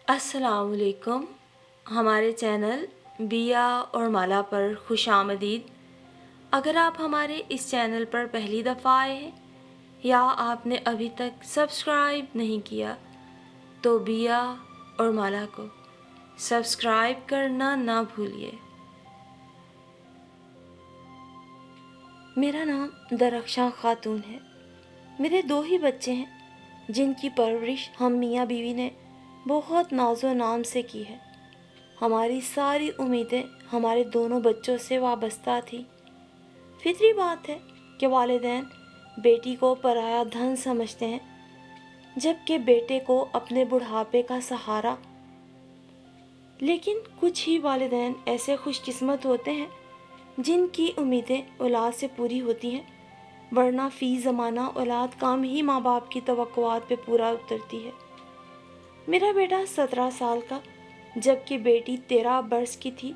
السلام علیکم. ہمارے چینل بیا اور مالا پر خوش آمدید. اگر آپ ہمارے اس چینل پر پہلی دفعہ آئے ہیں یا آپ نے ابھی تک سبسکرائب نہیں کیا تو بیا اور مالا کو سبسکرائب کرنا نہ بھولیے. میرا نام درخشاں خاتون ہے. میرے 2 ہی بچے ہیں جن کی پرورش ہم میاں بیوی نے بہت ناز و نام سے کی ہے. ہماری ساری امیدیں ہمارے دونوں بچوں سے وابستہ تھیں. فطری بات ہے کہ والدین بیٹی کو پرایا دھن سمجھتے ہیں جبکہ بیٹے کو اپنے بڑھاپے کا سہارا. لیکن کچھ ہی والدین ایسے خوش قسمت ہوتے ہیں جن کی امیدیں اولاد سے پوری ہوتی ہیں، ورنہ فی زمانہ اولاد کم ہی ماں باپ کی توقعات پہ پورا اترتی ہے. میرا بیٹا 17 سال کا جبکہ بیٹی 13 برس کی تھی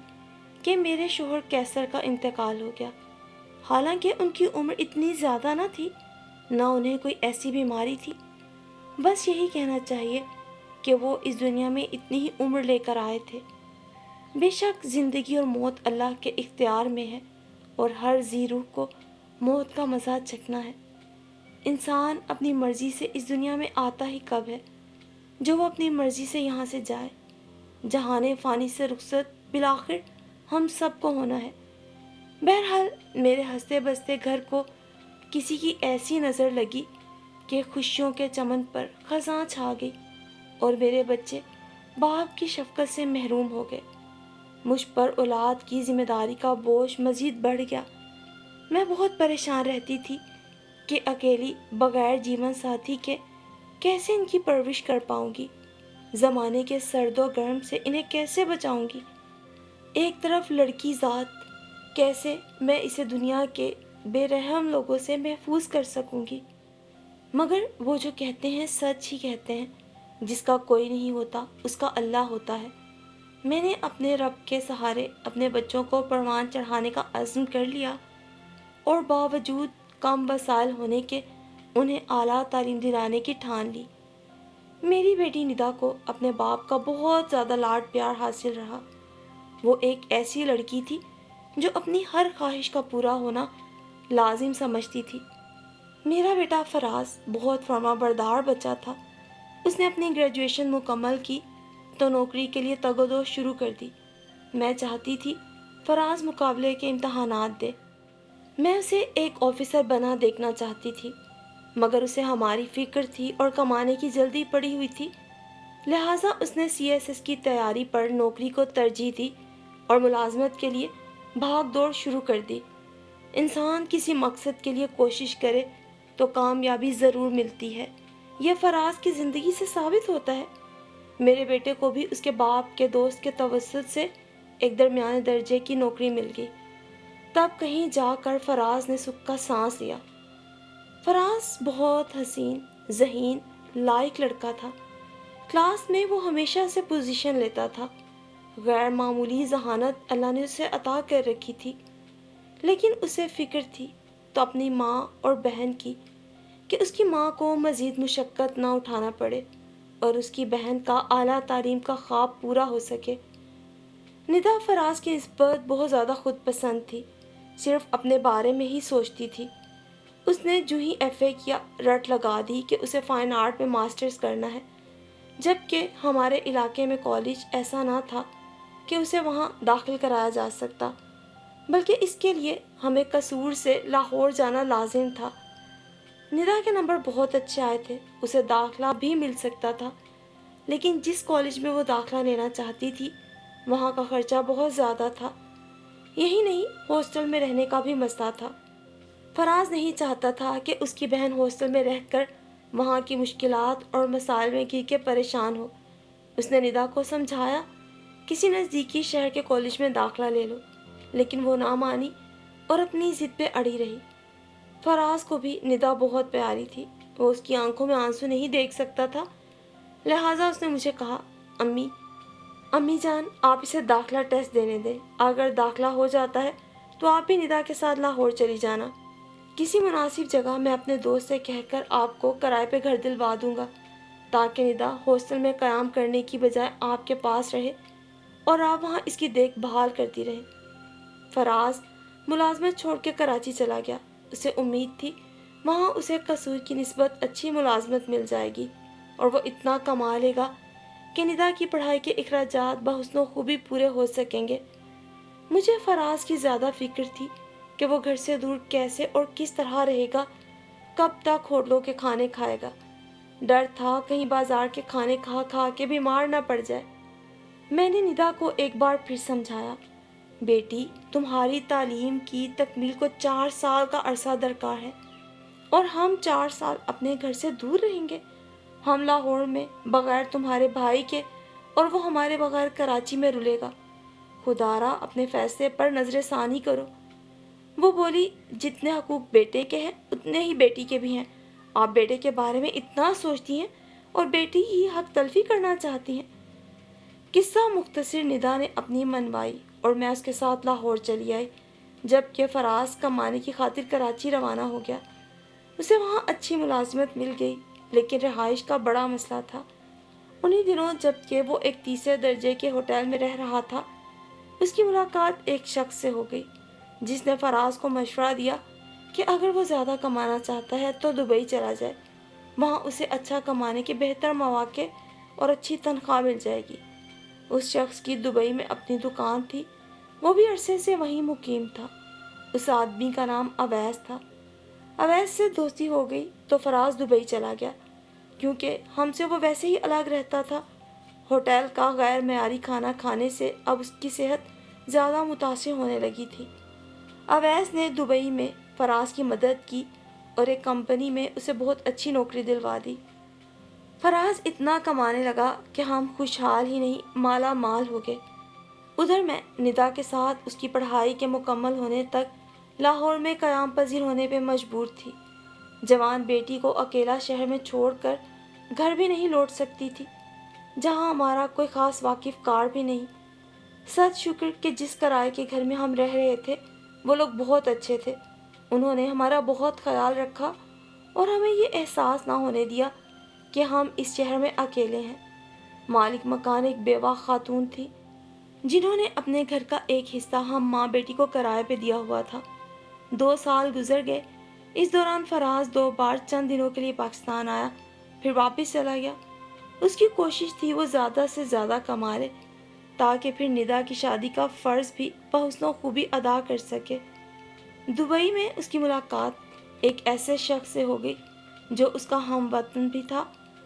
کہ میرے شوہر کینسر کا انتقال ہو گیا. حالانکہ ان کی عمر اتنی زیادہ نہ تھی، نہ انہیں کوئی ایسی بیماری تھی. بس یہی کہنا چاہیے کہ وہ اس دنیا میں اتنی ہی عمر لے کر آئے تھے. بے شک زندگی اور موت اللہ کے اختیار میں ہے اور ہر ذی روح کو موت کا مزہ چکھنا ہے. انسان اپنی مرضی سے اس دنیا میں آتا ہی کب ہے جو وہ اپنی مرضی سے یہاں سے جائے. جہان فانی سے رخصت بالآخر ہم سب کو ہونا ہے. بہرحال میرے ہنستے بستے گھر کو کسی کی ایسی نظر لگی کہ خوشیوں کے چمن پر خزاں چھا گئی اور میرے بچے باپ کی شفقت سے محروم ہو گئے. مجھ پر اولاد کی ذمہ داری کا بوجھ مزید بڑھ گیا. میں بہت پریشان رہتی تھی کہ اکیلی بغیر جیون ساتھی کے کیسے ان کی پرورش کر پاؤں گی، زمانے کے سرد و گرم سے انہیں کیسے بچاؤں گی. ایک طرف لڑکی ذات، کیسے میں اسے دنیا کے بے رحم لوگوں سے محفوظ کر سکوں گی. مگر وہ جو کہتے ہیں سچ ہی کہتے ہیں، جس کا کوئی نہیں ہوتا اس کا اللہ ہوتا ہے. میں نے اپنے رب کے سہارے اپنے بچوں کو پروان چڑھانے کا عزم کر لیا اور باوجود کم وسائل ہونے کے انہیں اعلیٰ تعلیم دلانے کی ٹھان لی. میری بیٹی ندا کو اپنے باپ کا بہت زیادہ لاڈ پیار حاصل رہا. وہ ایک ایسی لڑکی تھی جو اپنی ہر خواہش کا پورا ہونا لازم سمجھتی تھی. میرا بیٹا فراز بہت فرما بردار بچہ تھا. اس نے اپنی گریجویشن مکمل کی تو نوکری کے لیے تگ و دو شروع کر دی. میں چاہتی تھی فراز مقابلے کے امتحانات دے. میں اسے ایک آفیسر بنا دیکھنا چاہتی تھی، مگر اسے ہماری فکر تھی اور کمانے کی جلدی پڑی ہوئی تھی. لہٰذا اس نے CSS کی تیاری پر نوکری کو ترجیح دی اور ملازمت کے لیے بھاگ دوڑ شروع کر دی. انسان کسی مقصد کے لیے کوشش کرے تو کامیابی ضرور ملتی ہے. یہ فراز کی زندگی سے ثابت ہوتا ہے. میرے بیٹے کو بھی اس کے باپ کے دوست کے توسط سے ایک درمیانے درجے کی نوکری مل گئی. تب کہیں جا کر فراز نے سکھ کا سانس لیا. فراز بہت حسین، ذہین، لائق لڑکا تھا. کلاس میں وہ ہمیشہ سے پوزیشن لیتا تھا. غیر معمولی ذہانت اللہ نے اسے عطا کر رکھی تھی. لیکن اسے فکر تھی تو اپنی ماں اور بہن کی کہ اس کی ماں کو مزید مشقت نہ اٹھانا پڑے اور اس کی بہن کا اعلیٰ تعلیم کا خواب پورا ہو سکے. ندا فراز کی نسبت بہت زیادہ خود پسند تھی، صرف اپنے بارے میں ہی سوچتی تھی. اس نے جو ہی FA کیا رٹ لگا دی کہ اسے فائن آرٹ میں ماسٹرز کرنا ہے، جبکہ ہمارے علاقے میں کالج ایسا نہ تھا کہ اسے وہاں داخل کرایا جا سکتا، بلکہ اس کے لیے ہمیں قصور سے لاہور جانا لازم تھا. ندا کے نمبر بہت اچھے آئے تھے، اسے داخلہ بھی مل سکتا تھا، لیکن جس کالج میں وہ داخلہ لینا چاہتی تھی وہاں کا خرچہ بہت زیادہ تھا. یہی نہیں، ہاسٹل میں رہنے کا بھی مسئلہ تھا. فراز نہیں چاہتا تھا کہ اس کی بہن ہاسٹل میں رہ کر وہاں کی مشکلات اور مسائل میں گر کے پریشان ہو. اس نے ندا کو سمجھایا کسی نزدیکی شہر کے کالج میں داخلہ لے لو، لیکن وہ نہ مانی اور اپنی ضد پہ اڑی رہی. فراز کو بھی ندا بہت پیاری تھی. وہ اس کی آنکھوں میں آنسو نہیں دیکھ سکتا تھا. لہٰذا اس نے مجھے کہا، امی جان آپ اسے داخلہ ٹیسٹ دینے دیں. اگر داخلہ ہو جاتا ہے تو آپ بھی ندا کے ساتھ لاہور چلی جانا. کسی مناسب جگہ میں اپنے دوست سے کہہ کر آپ کو کرائے پہ گھر دلوا دوں گا. تاکہ ندا ہاسٹل میں قیام کرنے کی بجائے آپ کے پاس رہے اور آپ وہاں اس کی دیکھ بھال کرتی رہیں۔ فراز ملازمت چھوڑ کے کراچی چلا گیا۔ اسے امید تھی وہاں اسے قصور کی نسبت اچھی ملازمت مل جائے گی اور وہ اتنا کما لے گا کہ ندا کی پڑھائی کے اخراجات بحسن و خوبی پورے ہو سکیں گے۔ مجھے فراز کی زیادہ فکر تھی کہ وہ گھر سے دور کیسے اور کس طرح رہے گا، کب تک ہوٹلوں کے کھانے کھائے گا۔ ڈر تھا کہیں بازار کے کھانے کھا کھا کے بیمار نہ پڑ جائے۔ میں نے ندا کو ایک بار پھر سمجھایا، بیٹی تمہاری تعلیم کی تکمیل کو 4 سال کا عرصہ درکار ہے اور ہم 4 سال اپنے گھر سے دور رہیں گے۔ ہم لاہور میں بغیر تمہارے بھائی کے اور وہ ہمارے بغیر کراچی میں رلے گا۔ خدا را اپنے فیصلے پر نظر ثانی کرو۔ وہ بولی، جتنے حقوق بیٹے کے ہیں اتنے ہی بیٹی کے بھی ہیں۔ آپ بیٹے کے بارے میں اتنا سوچتی ہیں اور بیٹی ہی حق تلفی کرنا چاہتی ہیں۔ قصہ مختصر ندا نے اپنی منوائی اور میں اس کے ساتھ لاہور چلی آئی، جبکہ فراز کمانے کی خاطر کراچی روانہ ہو گیا۔ اسے وہاں اچھی ملازمت مل گئی، لیکن رہائش کا بڑا مسئلہ تھا۔ انہی دنوں جبکہ وہ ایک 3 درجے کے ہوٹل میں رہ رہا تھا، اس کی ملاقات ایک شخص سے ہو گئی جس نے فراز کو مشورہ دیا کہ اگر وہ زیادہ کمانا چاہتا ہے تو دبئی چلا جائے، وہاں اسے اچھا کمانے کے بہتر مواقع اور اچھی تنخواہ مل جائے گی۔ اس شخص کی دبئی میں اپنی دکان تھی، وہ بھی عرصے سے وہیں مقیم تھا۔ اس آدمی کا نام اویس تھا۔ اویس سے دوستی ہو گئی تو فراز دبئی چلا گیا، کیونکہ ہم سے وہ ویسے ہی الگ رہتا تھا۔ ہوٹل کا غیر معیاری کھانا کھانے سے اب اس کی صحت زیادہ متاثر ہونے لگی تھی۔ اویس نے دبئی میں فراز کی مدد کی اور ایک کمپنی میں اسے بہت اچھی نوکری دلوا دی۔ فراز اتنا کمانے لگا کہ ہم خوشحال ہی نہیں مالا مال ہو گئے۔ ادھر میں ندا کے ساتھ اس کی پڑھائی کے مکمل ہونے تک لاہور میں قیام پذیر ہونے پہ مجبور تھی۔ جوان بیٹی کو اکیلا شہر میں چھوڑ کر گھر بھی نہیں لوٹ سکتی تھی، جہاں ہمارا کوئی خاص واقف کار بھی نہیں۔ سچ شکر کہ جس کرائے کے گھر میں ہم رہ رہے تھے وہ لوگ بہت اچھے تھے۔ انہوں نے ہمارا بہت خیال رکھا اور ہمیں یہ احساس نہ ہونے دیا کہ ہم اس شہر میں اکیلے ہیں۔ مالک مکان ایک بیوہ خاتون تھی، جنہوں نے اپنے گھر کا ایک حصہ ہم ماں بیٹی کو کرائے پہ دیا ہوا تھا۔ 2 سال گزر گئے۔ اس دوران فراز 2 بار چند دنوں کے لیے پاکستان آیا، پھر واپس چلا گیا۔ اس کی کوشش تھی وہ زیادہ سے زیادہ کما لے تاکہ پھر ندا کی شادی کا فرض بھی بحسن و خوبی ادا کر سکے۔ دبئی میں اس کی ملاقات ایک ایسے شخص سے ہو گئی جو اس کا ہم وطن بھی تھا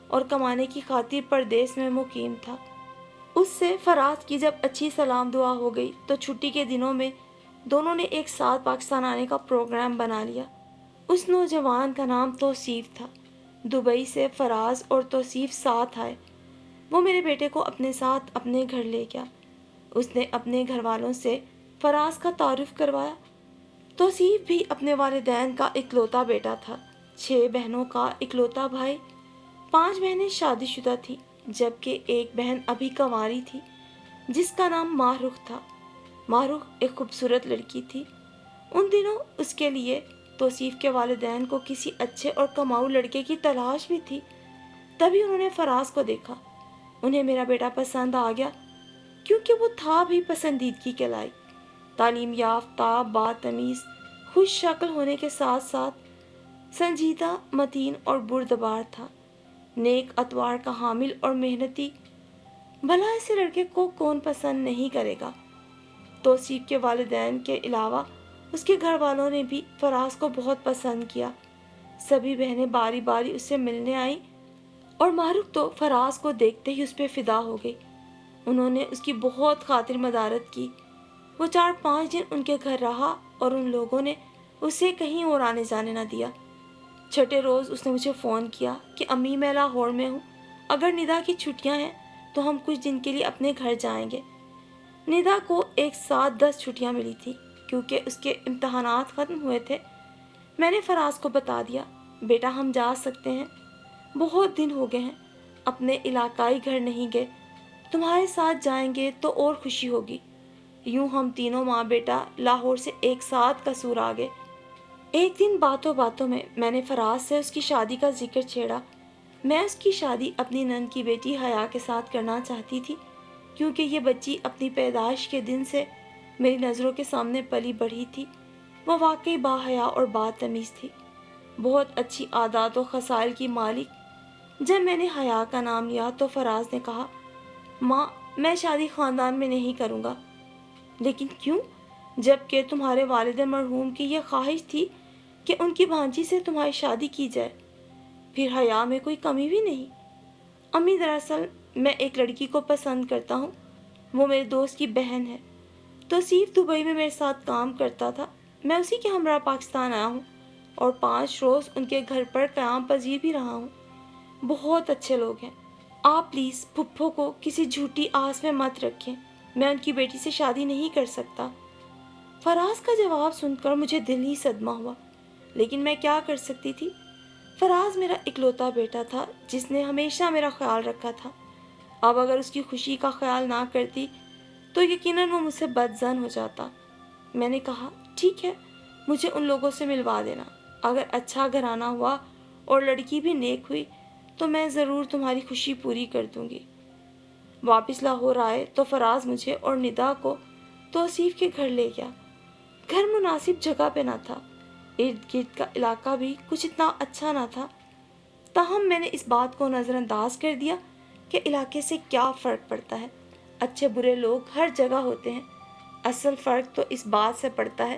اور کمانے کی خاطر پردیس میں مقیم تھا۔ اس سے فراز کی جب اچھی سلام دعا ہو گئی تو چھٹی کے دنوں میں دونوں نے ایک ساتھ پاکستان آنے کا پروگرام بنا لیا۔ اس نوجوان کا نام توصیف تھا۔ دبئی سے فراز اور توصیف ساتھ آئے۔ وہ میرے بیٹے کو اپنے ساتھ اپنے گھر لے گیا۔ اس نے اپنے گھر والوں سے فراز کا تعارف کروایا۔ توصیف بھی اپنے والدین کا اکلوتا بیٹا تھا۔ 6 بہنوں کا اکلوتا بھائی۔ 5 بہنیں شادی شدہ تھیں، جبکہ ایک بہن ابھی کنواری تھی جس کا نام ماہ رخ تھا۔ ماہ رخ ایک خوبصورت لڑکی تھی۔ ان دنوں اس کے لیے توصیف کے والدین کو کسی اچھے اور کماؤ لڑکے کی تلاش بھی تھی۔ تبھی انہوں نے فراز کو دیکھا۔ انہیں میرا بیٹا پسند آ گیا، کیونکہ وہ تھا بھی پسندیدگی کے لائق۔ تعلیم یافتہ، باتمیز، خوش شکل ہونے کے ساتھ ساتھ سنجیدہ، متین اور بردبار تھا۔ نیک اطوار کا حامل اور محنتی۔ بھلا ایسے لڑکے کو کون پسند نہیں کرے گا؟ توصیف کے والدین کے علاوہ اس کے گھر والوں نے بھی فراز کو بہت پسند کیا۔ سبھی بہنیں باری باری اس سے ملنے آئیں اور ماہ رخ تو فراز کو دیکھتے ہی اس پہ فدا ہو گئی۔ انہوں نے اس کی بہت خاطر مدارت کی۔ وہ 4-5 دن ان کے گھر رہا اور ان لوگوں نے اسے کہیں اور آنے جانے نہ دیا۔ چھٹے روز اس نے مجھے فون کیا کہ امی میں لاہور میں ہوں، اگر ندا کی چھٹیاں ہیں تو ہم کچھ دن کے لیے اپنے گھر جائیں گے۔ ندا کو ایک ساتھ 10 چھٹیاں ملی تھی کیونکہ اس کے امتحانات ختم ہوئے تھے۔ میں نے فراز کو بتا دیا، بیٹا ہم جا سکتے ہیں، بہت دن ہو گئے ہیں، اپنے علاقائی گھر نہیں گئے، تمہارے ساتھ جائیں گے تو اور خوشی ہوگی۔ یوں ہم تینوں ماں بیٹا لاہور سے ایک ساتھ قصور آ گئے۔ ایک دن باتوں باتوں میں نے فراز سے اس کی شادی کا ذکر چھیڑا۔ میں اس کی شادی اپنی نند کی بیٹی حیا کے ساتھ کرنا چاہتی تھی، کیونکہ یہ بچی اپنی پیدائش کے دن سے میری نظروں کے سامنے پلی بڑھی تھی۔ وہ واقعی باحیا اور بدتمیز تھی، بہت اچھی عادات و خصال کی مالک۔ جب میں نے حیا کا نام لیا تو فراز نے کہا، ماں میں شادی خاندان میں نہیں کروں گا۔ لیکن کیوں؟ جبکہ تمہارے والد مرحوم کی یہ خواہش تھی کہ ان کی بھانجی سے تمہاری شادی کی جائے، پھر حیا میں کوئی کمی بھی نہیں؟ امی دراصل میں ایک لڑکی کو پسند کرتا ہوں، وہ میرے دوست کی بہن ہے۔ توصیف دبئی میں میرے ساتھ کام کرتا تھا، میں اسی کے ہمراہ پاکستان آیا ہوں اور 5 روز ان کے گھر پر قیام پذیر بھی رہا ہوں۔ بہت اچھے لوگ ہیں۔ آپ پلیز پھپھو کو کسی جھوٹی آس میں مت رکھیں، میں ان کی بیٹی سے شادی نہیں کر سکتا۔ فراز کا جواب سن کر مجھے دل ہی صدمہ ہوا، لیکن میں کیا کر سکتی تھی؟ فراز میرا اکلوتا بیٹا تھا جس نے ہمیشہ میرا خیال رکھا تھا۔ اب اگر اس کی خوشی کا خیال نہ کرتی تو یقیناً وہ مجھ سے بدظن ہو جاتا۔ میں نے کہا، ٹھیک ہے، مجھے ان لوگوں سے ملوا دینا۔ اگر اچھا گھرانہ ہوا اور لڑکی بھی نیک ہوئی تو میں ضرور تمہاری خوشی پوری کر دوں گی۔ واپس لاہور آئے تو فراز مجھے اور ندا کو توصیف کے گھر لے گیا۔ گھر مناسب جگہ پہ نہ تھا، ارد گرد کا علاقہ بھی کچھ اتنا اچھا نہ تھا، تاہم میں نے اس بات کو نظر انداز کر دیا کہ علاقے سے کیا فرق پڑتا ہے، اچھے برے لوگ ہر جگہ ہوتے ہیں، اصل فرق تو اس بات سے پڑتا ہے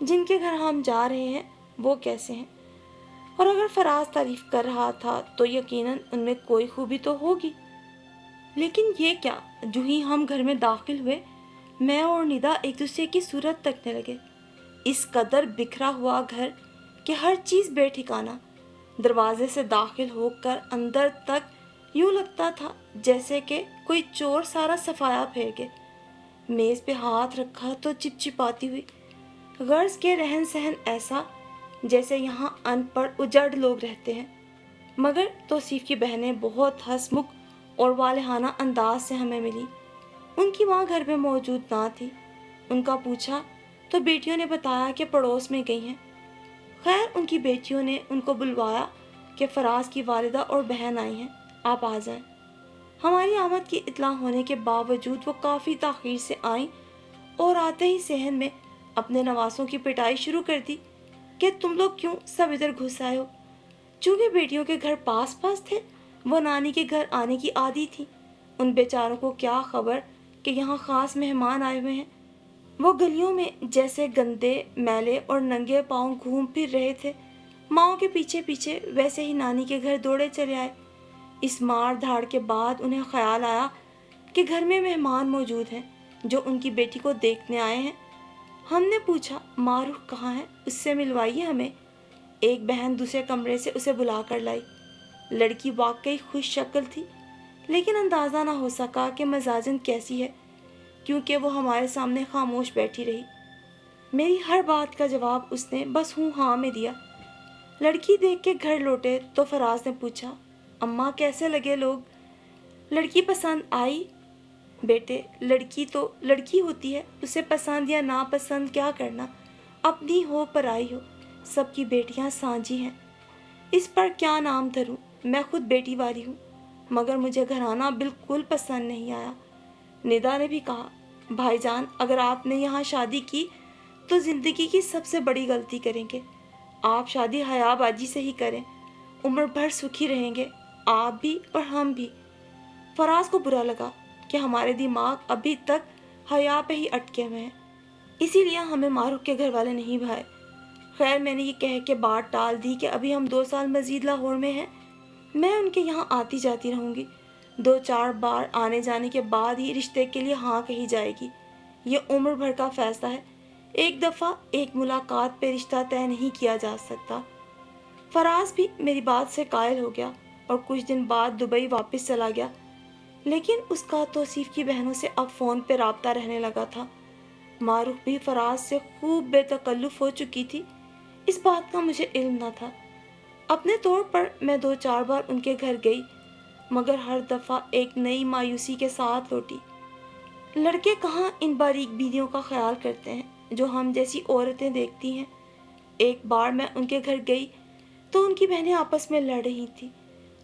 جن کے گھر ہم جا رہے ہیں وہ کیسے ہیں۔ اور اگر فراز تعریف کر رہا تھا تو یقیناً ان میں کوئی خوبی تو ہوگی۔ لیکن یہ کیا، جو ہی ہم گھر میں داخل ہوئے میں اور ندا ایک دوسرے کی صورت تکنے لگے۔ اس قدر بکھرا ہوا گھر کہ ہر چیز بے ٹھکانہ، دروازے سے داخل ہو کر اندر تک یوں لگتا تھا جیسے کہ کوئی چور سارا صفایا پھیر گئے۔ میز پہ ہاتھ رکھا تو چپچپاتی ہوئی، غرض کے رہن سہن ایسا جیسے یہاں ان پڑھ اجڑ لوگ رہتے ہیں۔ مگر توصیف کی بہنیں بہت ہنسمکھ اور والہانہ انداز سے ہمیں ملی۔ ان کی ماں گھر میں موجود نہ تھی، ان کا پوچھا تو بیٹیوں نے بتایا کہ پڑوس میں گئی ہیں۔ خیر ان کی بیٹیوں نے ان کو بلوایا کہ فراز کی والدہ اور بہن آئی ہیں، آپ آ جائیں۔ ہماری آمد کی اطلاع ہونے کے باوجود وہ کافی تاخیر سے آئیں اور آتے ہی صحن میں اپنے نواسوں کی پٹائی شروع کر دی کہ تم لوگ کیوں سب ادھر گھس آئے ہو۔ چونکہ بیٹیوں کے گھر پاس پاس تھے، وہ نانی کے گھر آنے کی عادی تھی۔ ان بیچاروں کو کیا خبر کہ یہاں خاص مہمان آئے ہوئے ہیں۔ وہ گلیوں میں جیسے گندے میلے اور ننگے پاؤں گھوم پھر رہے تھے، ماؤں کے پیچھے پیچھے ویسے ہی نانی کے گھر دوڑے چلے آئے۔ اس مار دھاڑ کے بعد انہیں خیال آیا کہ گھر میں مہمان موجود ہیں جو ان کی بیٹی کو دیکھنے آئے ہیں۔ ہم نے پوچھا، معروف کہاں ہے، اس سے ملوائیے ہمیں۔ ایک بہن دوسرے کمرے سے اسے بلا کر لائی۔ لڑکی واقعی خوش شکل تھی، لیکن اندازہ نہ ہو سکا کہ مزاجن کیسی ہے، کیونکہ وہ ہمارے سامنے خاموش بیٹھی رہی۔ میری ہر بات کا جواب اس نے بس ہوں ہاں میں دیا۔ لڑکی دیکھ کے گھر لوٹے تو فراز نے پوچھا، اماں کیسے لگے لوگ؟ لڑکی پسند آئی؟ بیٹے لڑکی تو لڑکی ہوتی ہے، اسے پسند یا ناپسند کیا کرنا، اپنی ہو پرائی ہو، سب کی بیٹیاں سانجھی ہیں، اس پر کیا نام دھروں، میں خود بیٹی والی ہوں، مگر مجھے گھرانہ بالکل پسند نہیں آیا۔ ندا نے بھی کہا، بھائی جان اگر آپ نے یہاں شادی کی تو زندگی کی سب سے بڑی غلطی کریں گے، آپ شادی حیا باجی سے ہی کریں، عمر بھر سکھی رہیں گے، آپ بھی اور ہم بھی۔ فراز کو برا لگا کہ ہمارے دماغ ابھی تک حیا پہ ہی اٹکے ہوئے ہیں، اسی لیے ہمیں معروف کے گھر والے نہیں بھائے۔ خیر میں نے یہ کہہ کے بات ٹال دی کہ ابھی ہم 2 سال مزید لاہور میں ہیں، میں ان کے یہاں آتی جاتی رہوں گی، 2-4 بار آنے جانے کے بعد ہی رشتے کے لیے ہاں کہی جائے گی، یہ عمر بھر کا فیصلہ ہے، ایک دفعہ ایک ملاقات پہ رشتہ طے نہیں کیا جا سکتا۔ فراز بھی میری بات سے قائل ہو گیا اور کچھ دن بعد دبئی واپس چلا گیا، لیکن اس کا توصیف کی بہنوں سے اب فون پہ رابطہ رہنے لگا تھا۔ معروف بھی فراز سے خوب بے تکلف ہو چکی تھی، اس بات کا مجھے علم نہ تھا۔ اپنے طور پر میں 2-4 بار ان کے گھر گئی، مگر ہر دفعہ ایک نئی مایوسی کے ساتھ لوٹی۔ لڑکے کہاں ان باریک بینیوں کا خیال کرتے ہیں جو ہم جیسی عورتیں دیکھتی ہیں۔ ایک بار میں ان کے گھر گئی تو ان کی بہنیں آپس میں لڑ رہی تھیں،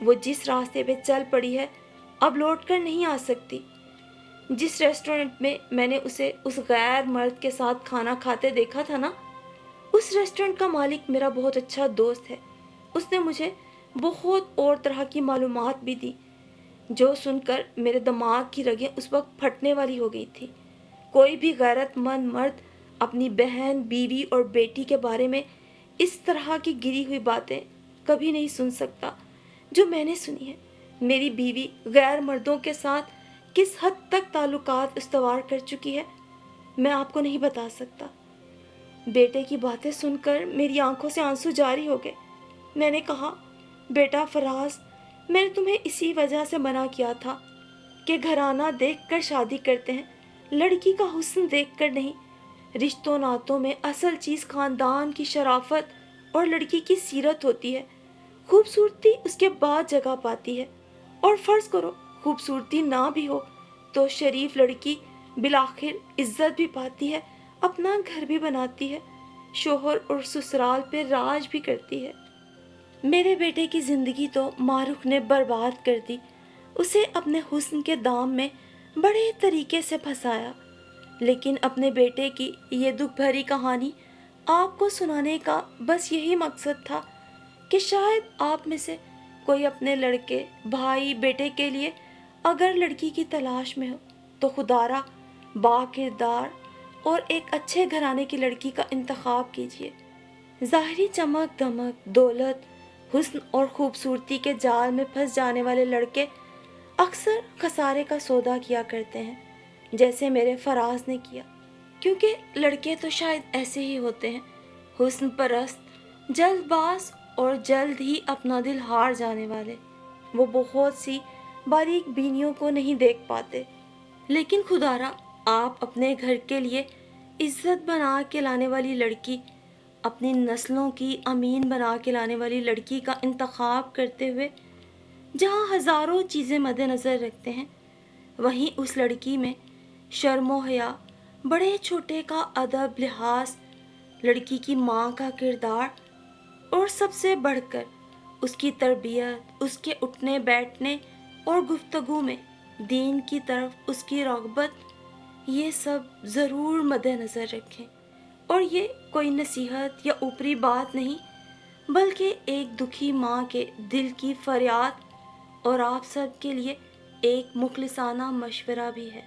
وہ جس راستے پہ چل پڑی ہے اب لوٹ کر نہیں آ سکتی۔ جس ریسٹورنٹ میں نے اسے اس غیر مرد کے ساتھ کھانا کھاتے دیکھا تھا نا، اس ریسٹورنٹ کا مالک میرا بہت اچھا دوست ہے۔ اس نے مجھے بہت اور طرح کی معلومات بھی دی جو سن کر میرے دماغ کی رگیں اس وقت پھٹنے والی ہو گئی تھی۔ کوئی بھی غیرت مند مرد اپنی بہن، بیوی اور بیٹی کے بارے میں اس طرح کی گری ہوئی باتیں کبھی نہیں سن سکتا جو میں نے سنی ہے۔ میری بیوی غیر مردوں کے ساتھ کس حد تک تعلقات استوار کر چکی ہے میں آپ کو نہیں بتا سکتا۔ بیٹے کی باتیں سن کر میری آنکھوں سے آنسو جاری ہو گئے۔ میں نے کہا، بیٹا فراز، میں نے تمہیں اسی وجہ سے منع کیا تھا کہ گھرانہ دیکھ کر شادی کرتے ہیں، لڑکی کا حسن دیکھ کر نہیں۔ رشتوں ناتوں میں اصل چیز خاندان کی شرافت اور لڑکی کی سیرت ہوتی ہے۔ خوبصورتی اس کے بعد جگہ پاتی ہے، اور فرض کرو خوبصورتی نہ بھی ہو تو شریف لڑکی بالآخر عزت بھی پاتی ہے، اپنا گھر بھی بناتی ہے، شوہر اور سسرال پہ راج بھی کرتی ہے۔ میرے بیٹے کی زندگی تو ماروخ نے برباد کر دی۔ اسے اپنے حسن کے دام میں بڑے طریقے سے پھنسایا، لیکن اپنے بیٹے کی یہ دکھ بھری کہانی آپ کو سنانے کا بس یہی مقصد تھا کہ شاید آپ میں سے کوئی اپنے لڑکے، بھائی، بیٹے کے لیے اگر لڑکی کی تلاش میں ہو تو خدا را با کردار اور ایک اچھے گھرانے کی لڑکی کا انتخاب کیجیے۔ ظاہری چمک دمک، دولت، حسن اور خوبصورتی کے جال میں پھنس جانے والے لڑکے اکثر خسارے کا سودا کیا کرتے ہیں، جیسے میرے فراز نے کیا، کیونکہ لڑکے تو شاید ایسے ہی ہوتے ہیں، حسن پرست، جلد باز اور جلد ہی اپنا دل ہار جانے والے۔ وہ بہت سی باریک بینیوں کو نہیں دیکھ پاتے، لیکن خدا را آپ اپنے گھر کے لیے عزت بنا کے لانے والی لڑکی، اپنی نسلوں کی امین بنا کے لانے والی لڑکی کا انتخاب کرتے ہوئے جہاں ہزاروں چیزیں مد نظر رکھتے ہیں، وہیں اس لڑکی میں شرم و حیا، بڑے چھوٹے کا ادب، لحاظ، لڑکی کی ماں کا کردار اور سب سے بڑھ کر اس کی تربیت، اس کے اٹھنے بیٹھنے اور گفتگو میں دین کی طرف اس کی رغبت، یہ سب ضرور مد نظر رکھیں۔ اور یہ کوئی نصیحت یا اوپری بات نہیں، بلکہ ایک دکھی ماں کے دل کی فریاد اور آپ سب کے لیے ایک مخلصانہ مشورہ بھی ہے۔